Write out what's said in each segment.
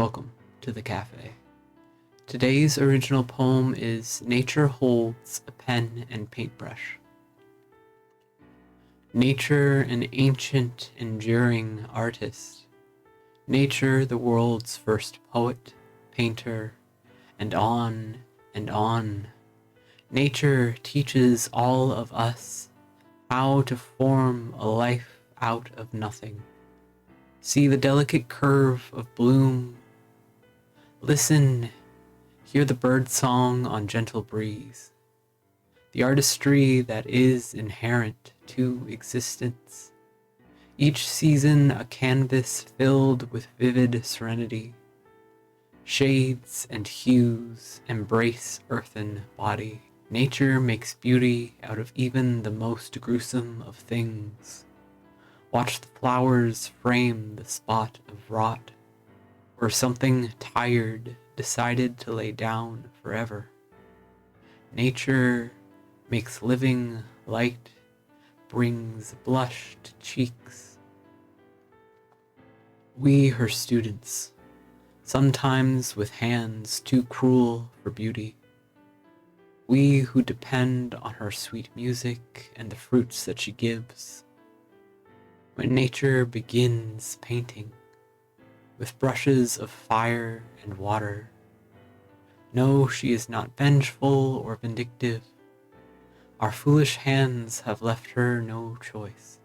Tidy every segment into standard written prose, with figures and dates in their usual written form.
Welcome to the cafe. Today's original poem is Nature Holds a Pen and Paintbrush. Nature, an ancient, enduring artist. Nature, the world's first poet, painter, and on and on. Nature teaches all of us how to form a life out of nothing. See the delicate curve of bloom. Listen, hear the bird song on gentle breeze. The artistry that is inherent to existence. Each season a canvas filled with vivid serenity. Shades and hues embrace earthen body. Nature makes beauty out of even the most gruesome of things. Watch the flowers frame the spot of rot, where something tired decided to lay down forever. Nature makes living light, brings blush to cheeks. We, her students, sometimes with hands too cruel for beauty. We who depend on her sweet music and the fruits that she gives. When nature begins painting with brushes of fire and water, know she is not vengeful or vindictive. Our foolish hands have left her no choice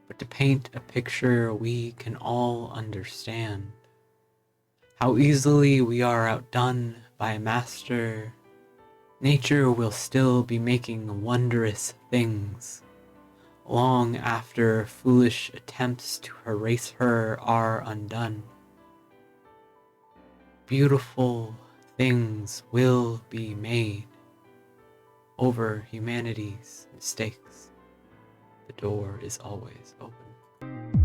but to paint a picture we can all understand. How easily we are outdone by a master. Nature will still be making wondrous things long after foolish attempts to erase her are undone. Beautiful things will be made over humanity's mistakes. The door is always open.